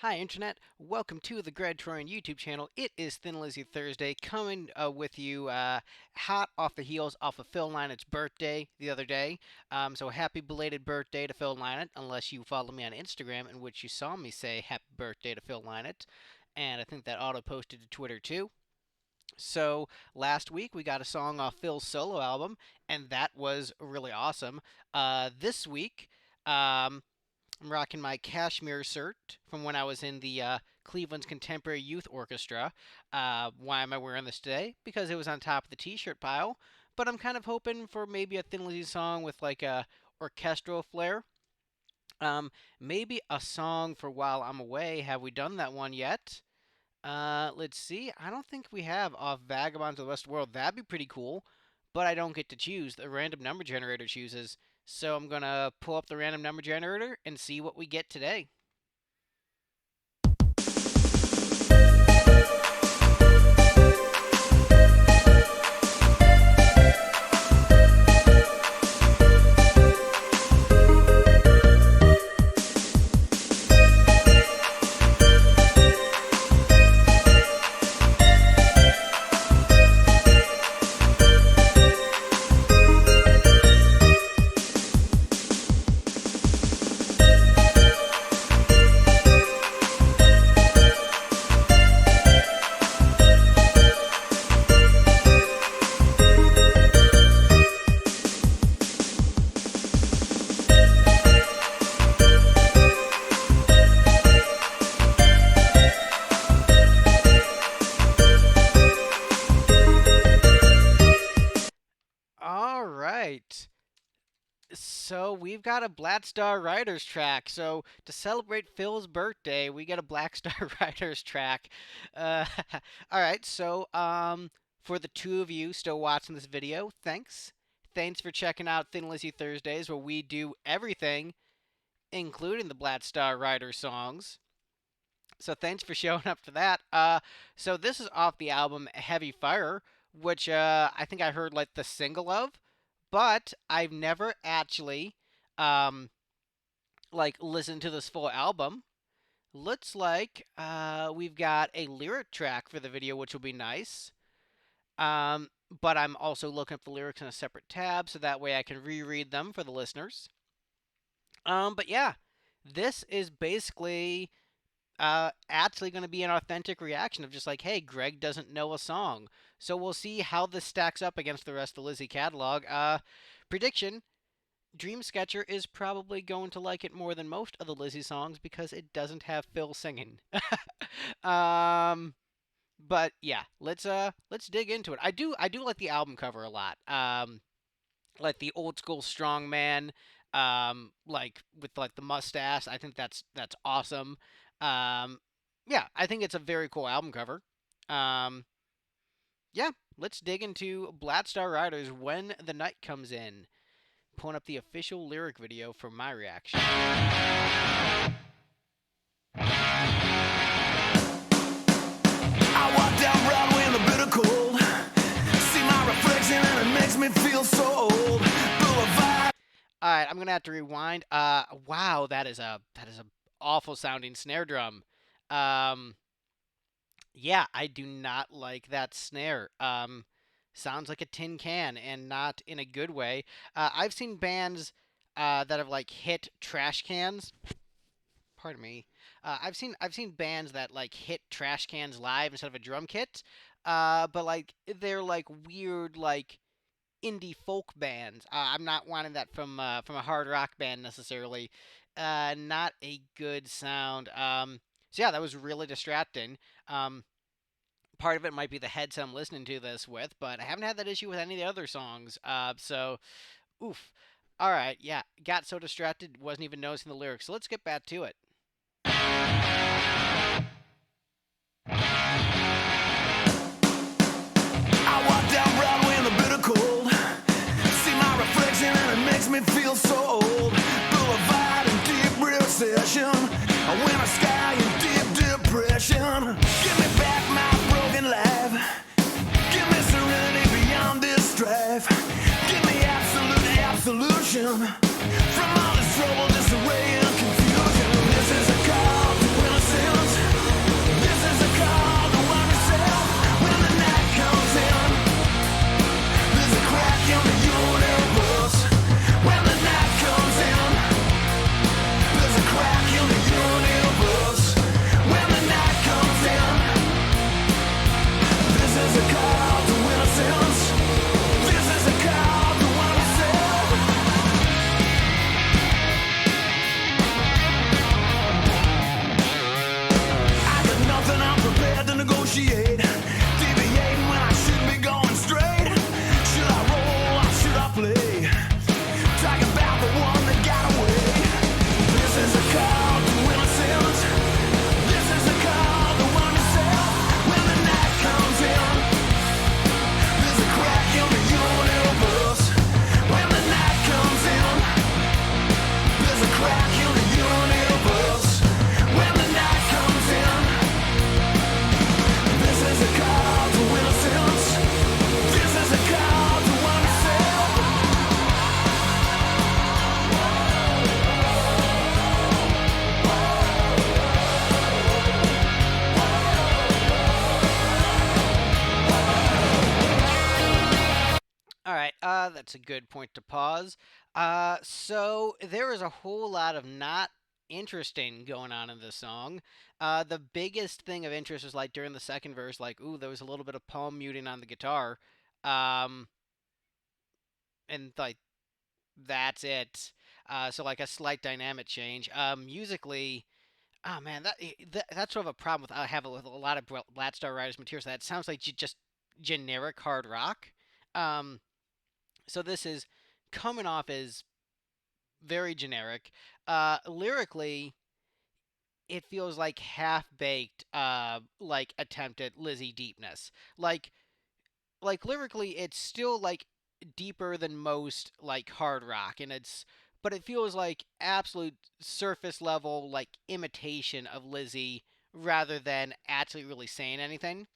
Hi, Internet. Welcome to the Troyan YouTube channel. It is Thin Lizzy Thursday coming with you hot off the heels off of Phil Lynott's birthday the other day. So happy belated birthday to Phil Lynott, unless you follow me on Instagram, in which you saw me say happy birthday to Phil Lynott. And I think that auto posted to Twitter too. So last week we got a song off Phil's solo album, and that was really awesome. This week, I'm rocking my cashmere shirt from when I was in the Cleveland's Contemporary Youth Orchestra. Why am I wearing this today? Because it was on top of the t-shirt pile. But I'm kind of hoping for maybe a Thin Lizzy song with like a orchestral flair. Maybe a song for While I'm Away. Have we done that one yet? Let's see. I don't think we have off Vagabonds of the West World. That'd be pretty cool, but I don't get to choose. The random number generator chooses. So I'm gonna pull up the random number generator and see what we get today. All right. So we've got a Black Star Riders track. So to celebrate Phil's birthday, we get a Black Star Riders track. Uh, all right. So for the two of you still watching this video, thanks. Thanks for checking out Thin Lizzy Thursdays, where we do everything, including the Black Star Riders songs. So thanks for showing up for that. So this is off the album Heavy Fire, which I think I heard like the single of, but I've never actually um like listened to this full album. Looks like we've got a lyric track for the video, which will be nice. But I'm also looking up the lyrics in a separate tab, so that way I can reread them for the listeners. But yeah, this is basically actually going to be an authentic reaction of just like, hey, Greg doesn't know a song. So we'll see how this stacks up against the rest of the Lizzy catalog. Prediction: Dream Sketcher is probably going to like it more than most of the Lizzy songs because it doesn't have Phil singing. um, but yeah, let's dig into it. I do like the album cover a lot. Like the old school strong man, like with like the mustache. I think that's awesome. Um, yeah, I think it's a very cool album cover. Um, yeah, let's dig into Black Star Riders When the Night Comes In. Pulling up the official lyric video for my reaction. I walk down Broadway in the bitter cold. See my reflection and it makes me feel so old. Boulevard. All right, I'm gonna have to rewind. Wow, that is a awful sounding snare drum. Um, yeah, I do not like that snare. Sounds like a tin can and not in a good way. I've seen bands that have like hit trash cans. Pardon me. I've seen bands that like hit trash cans live instead of a drum kit. But like they're like weird like indie folk bands. I'm not wanting that from a hard rock band necessarily. Not a good sound. So yeah, that was really distracting. Um, Part of it might be the headset I'm listening to this with, but I haven't had that issue with any of the other songs. So oof. All right, yeah, got so distracted, wasn't even noticing the lyrics. So let's get back to it. I walk down Broadway in the bitter cold. See my reflection and it makes me feel so old. Boulevard in deep recession. A winter sky in deep depression. Give me back my broken life. Give me serenity beyond this strife. Give me absolute absolution from all this trouble, disarray, and confusion. This is a call to innocence. that's a good point to pause. So there is a whole lot of not interesting going on in this song. The biggest thing of interest was like during the second verse, like, ooh, there was a little bit of palm muting on the guitar. Um, and like that's it. So like a slight dynamic change. Musically, oh man, that's sort of a problem with I have with a lot of Black Star Riders materials. That sounds like just generic hard rock. Um, so this is coming off as very generic. Lyrically, it feels like half baked, like attempt at Lizzy deepness. Like lyrically, it's still like deeper than most like hard rock, and it's but it feels like absolute surface level like imitation of Lizzy rather than actually really saying anything.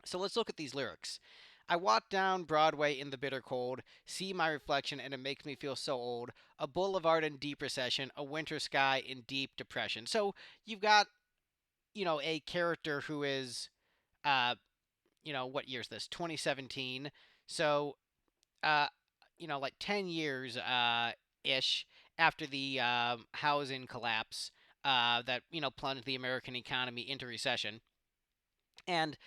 So let's look at these lyrics. I walk down Broadway in the bitter cold, see my reflection, and it makes me feel so old. A boulevard in deep recession, a winter sky in deep depression. So you've got, a character who is, uh, what year is this? 2017. So, uh, like 10 years ish after the housing collapse that, plunged the American economy into recession. And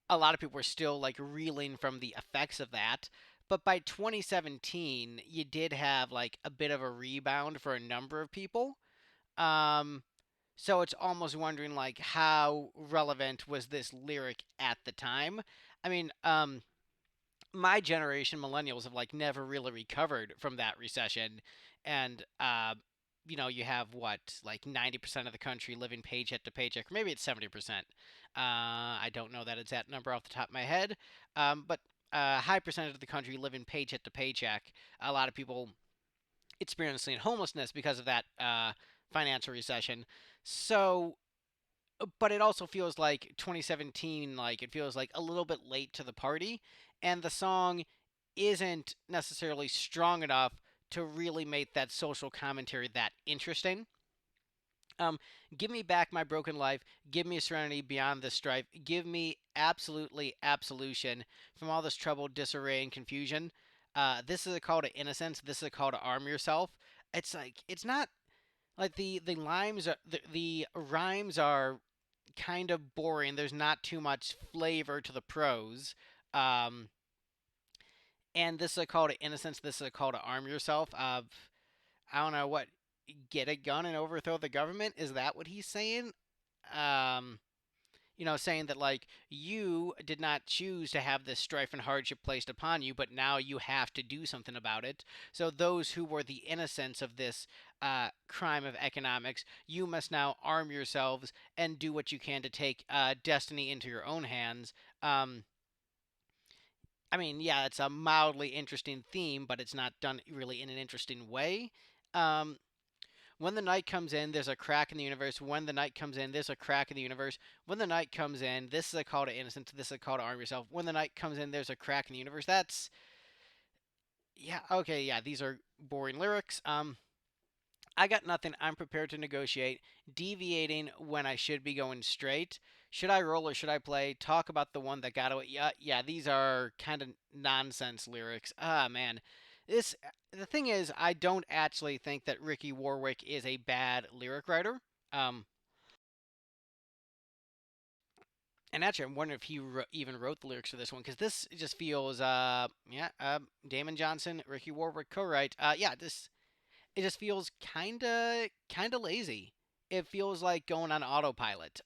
a lot of people were still like reeling from the effects of that. But by 2017, you did have like a bit of a rebound for a number of people. Um, so it's almost wondering like how relevant was this lyric at the time? I mean, my generation, millennials, have like never really recovered from that recession, and you have what like 90% of the country living paycheck to paycheck, or maybe it's 70%. I don't know that exact number off the top of my head, but a high percentage of the country living paycheck to paycheck. A lot of people experiencing homelessness because of that financial recession. So but it also feels like 2017, like it feels like a little bit late to the party, and the song isn't necessarily strong enough to really make that social commentary that interesting. Um, give me back my broken life. Give me serenity beyond this strife. Give me absolutely absolution from all this trouble, disarray, and confusion. This is a call to innocence. This is a call to arm yourself. It's like it's not like the rhymes are kind of boring. There's not too much flavor to the prose. Um, and this is a call to innocence. This is a call to arm yourself. I don't know what. Get a gun and overthrow the government. Is that what he's saying? Um, saying that like you did not choose to have this strife and hardship placed upon you, but now you have to do something about it. So those who were the innocents of this crime of economics, you must now arm yourselves and do what you can to take destiny into your own hands. I mean, yeah, it's a mildly interesting theme, but it's not done really in an interesting way. Um, when the night comes in, there's a crack in the universe. When the night comes in, there's a crack in the universe. When the night comes in, this is a call to innocence. This is a call to arm yourself. When the night comes in, there's a crack in the universe. That's yeah, okay, yeah. These are boring lyrics. I got nothing. I'm prepared to negotiate. Deviating when I should be going straight. Should I roll or should I play? Talk about the one that got away. Yeah, yeah. These are kind of nonsense lyrics. Ah, man. This the thing is, I don't actually think that Ricky Warwick is a bad lyric writer. Um, and actually, I'm wondering if he even wrote the lyrics for this one because this just feels, Damon Johnson, Ricky Warwick co-write. Yeah, this it just feels kinda lazy. It feels like going on autopilot,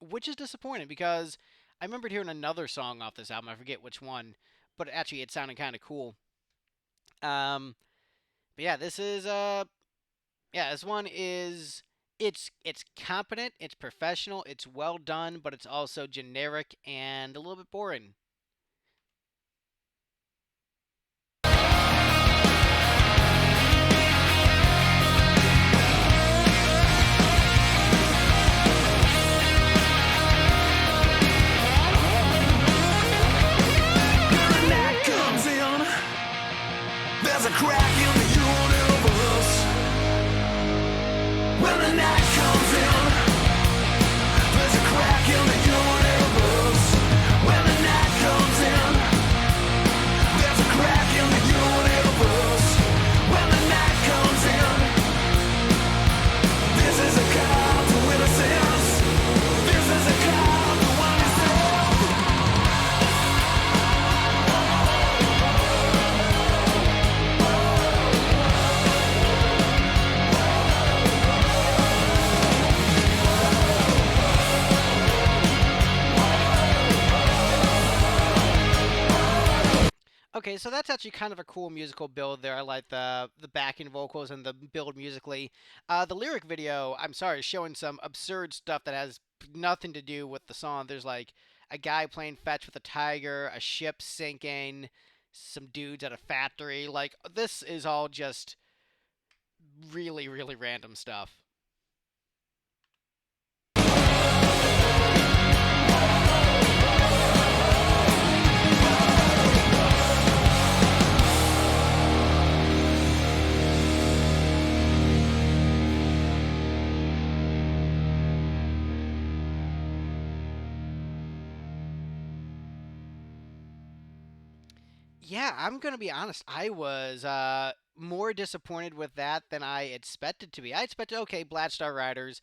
which is disappointing because I remembered hearing another song off this album. I forget which one, but actually it sounded kind of cool. Um, but yeah, this one is it's competent, it's professional, it's well done, but it's also generic and a little bit boring. Night comes in, there's a crack in the universe. When the night comes in, there's a crack in the universe. When the night Okay, so that's actually kind of a cool musical build there. I like the backing vocals and the build musically. The lyric video, I'm sorry, is showing some absurd stuff that has nothing to do with the song. There's like a guy playing fetch with a tiger, a ship sinking, some dudes at a factory. Like this is all just really, really random stuff. Yeah, I'm gonna be honest. I was more disappointed with that than I expected to be. I expected, okay, Black Star Riders,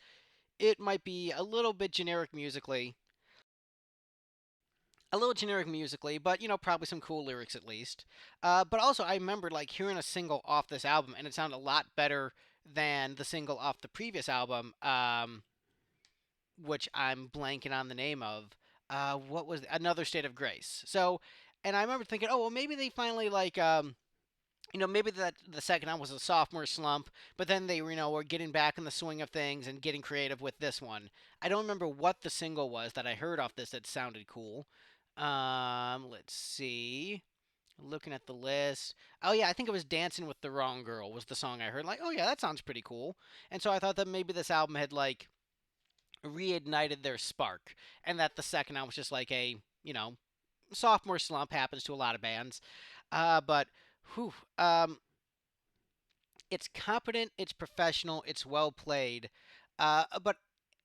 it might be a little generic musically, but probably some cool lyrics at least. But also, I remembered like hearing a single off this album, and it sounded a lot better than the single off the previous album, which I'm blanking on the name of. What was Another State of Grace? So, and I remember thinking, oh well, maybe they finally like maybe that the second album was a sophomore slump, but then they, were getting back in the swing of things and getting creative with this one. I don't remember what the single was that I heard off this that sounded cool. Let's see. Looking at the list. Oh yeah, I think it was "Dancing with the Wrong Girl" was the song I heard. Like, oh yeah, that sounds pretty cool. And so I thought that maybe this album had like reignited their spark, and that the second album was just like a sophomore slump happens to a lot of bands. But whew, it's competent, it's professional, it's well played. But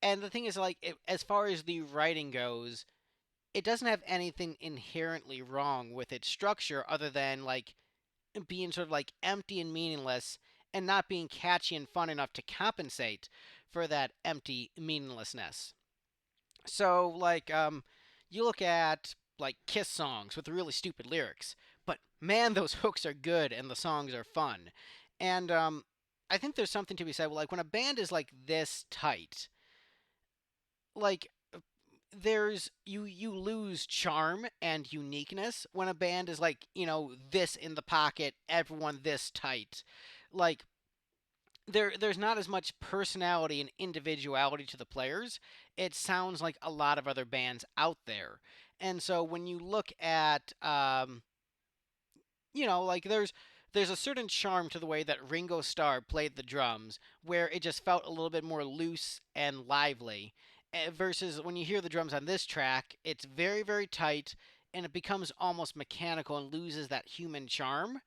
and the thing is, like, as far as the writing goes, it doesn't have anything inherently wrong with its structure, other than like being sort of like empty and meaningless, and not being catchy and fun enough to compensate for that empty meaninglessness. So like you look at like Kiss songs with really stupid lyrics, but man, those hooks are good and the songs are fun. And I think there's something to be said. Like when a band is like this tight, like you lose charm and uniqueness when a band is like this in the pocket, everyone this tight. Like there's not as much personality and individuality to the players. It sounds like a lot of other bands out there. And so when you look at like there's a certain charm to the way that Ringo Starr played the drums, where it just felt a little bit more loose and lively. Versus when you hear the drums on this track, it's very, very tight, and it becomes almost mechanical and loses that human charm.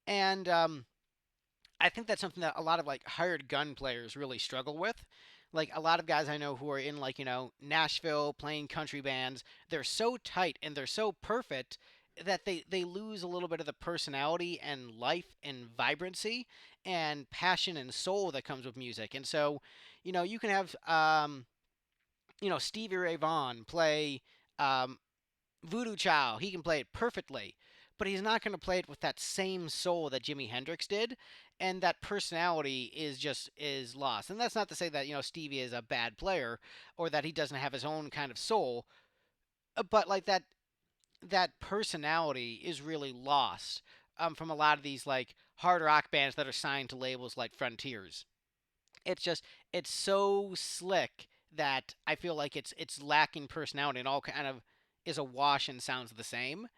And I think that's something that a lot of like hired gun players really struggle with. Like a lot of guys I know who are in like, Nashville playing country bands, they're so tight and they're so perfect that they lose a little bit of the personality and life and vibrancy and passion and soul that comes with music. And so, you can have Stevie Ray Vaughan play um, Voodoo Child. He can play it perfectly, but he's not going to play it with that same soul that Jimi Hendrix did, and that personality is lost. And that's not to say that Stevie is a bad player or that he doesn't have his own kind of soul, but like that personality is really lost from a lot of these like hard rock bands that are signed to labels like Frontiers. It's just it's so slick that I feel like it's lacking personality and all kind of is a wash and sounds the same.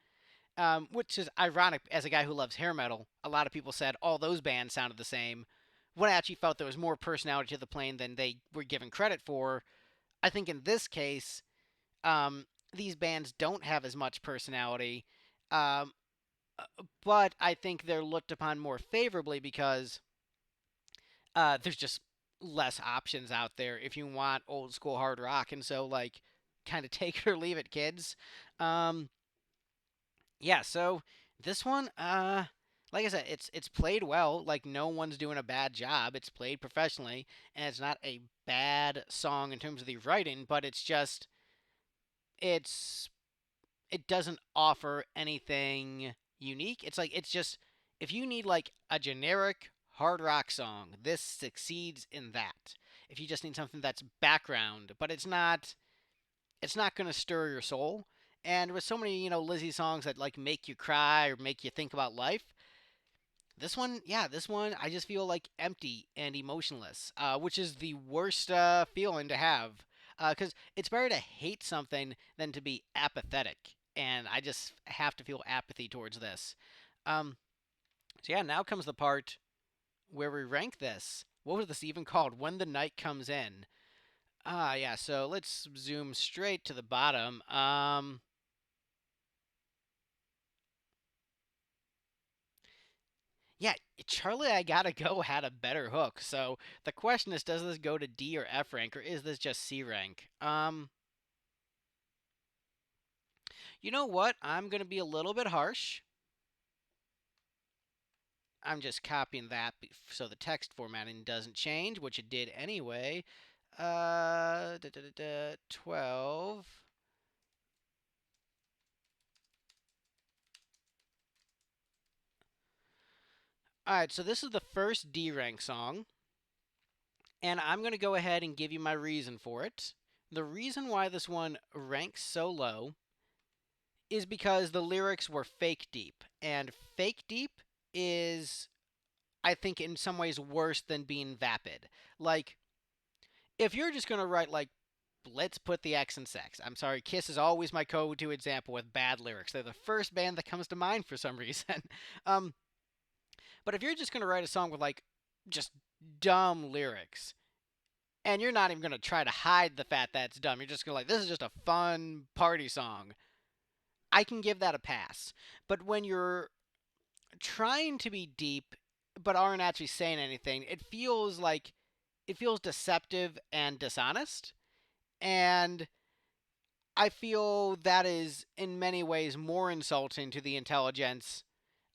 Which is ironic as a guy who loves hair metal. A lot of people said all those bands sounded the same. When I actually felt there was more personality to the plane than they were given credit for. I think in this case, these bands don't have as much personality, um, but I think they're looked upon more favorably because there's just less options out there if you want old school hard rock, and so like kind of take it or leave it, kids. Um, yeah, so this one, like I said, it's played well. Like no one's doing a bad job. It's played professionally, and it's not a bad song in terms of the writing, but it's it doesn't offer anything unique. It's like it's just if you need like a generic hard rock song, this succeeds in that. If you just need something that's background, but it's not going to stir your soul. And with so many, Lizzy songs that like make you cry or make you think about life, this one, yeah, this one, I just feel like empty and emotionless, which is the worst feeling to have. Because it's better to hate something than to be apathetic. And I just have to feel apathy towards this. Um, so, yeah, now comes the part where we rank this. What was this even called? When the Night Comes In. Yeah, so let's zoom straight to the bottom. Yeah, Charlie, I Gotta Go had a better hook. So the question is, does this go to D or F rank, or is this just C rank? You know what? I'm gonna be a little bit harsh. I'm just copying that so the text formatting doesn't change, which it did anyway. 12. All right, so this is the first D rank song, and I'm going to go ahead and give you my reason for it. The reason why this one ranks so low is because the lyrics were fake deep, and fake deep is, I think, in some ways worse than being vapid. Like, if you're just going to write, like, let's put the X in sex. I'm sorry, Kiss is always my go-to example with bad lyrics. They're the first band that comes to mind for some reason. um, but if you're just gonna write a song with like just dumb lyrics, and you're not even gonna try to hide the fact that it's dumb, you're just gonna like this is just a fun party song. I can give that a pass. But when you're trying to be deep but aren't actually saying anything, it feels deceptive and dishonest. And I feel that is in many ways more insulting to the intelligence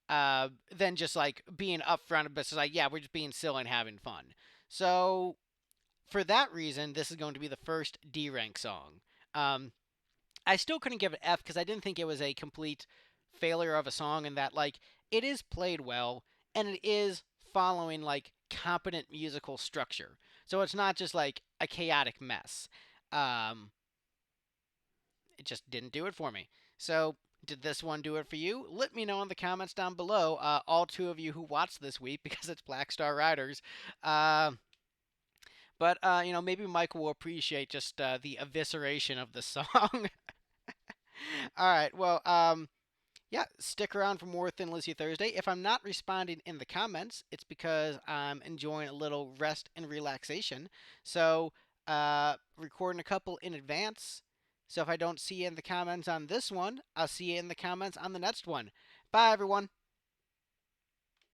than just like being upfront, but it's like, yeah, we're just being silly and having fun. So for that reason, this is going to be the first D rank song. Um, I still couldn't give it F because I didn't think it was a complete failure of a song, and that like it is played well and it is following like competent musical structure. So it's not just like a chaotic mess. Um, it just didn't do it for me. So, did this one do it for you? Let me know in the comments down below. All two of you who watched this week because it's Black Star Riders. Uh, but maybe Michael will appreciate just the evisceration of the song. All right. Well, yeah, stick around for more Thin Lizzy Thursday. If I'm not responding in the comments, it's because I'm enjoying a little rest and relaxation. So, recording a couple in advance. So if I don't see you in the comments on this one, I'll see you in the comments on the next one. Bye, everyone.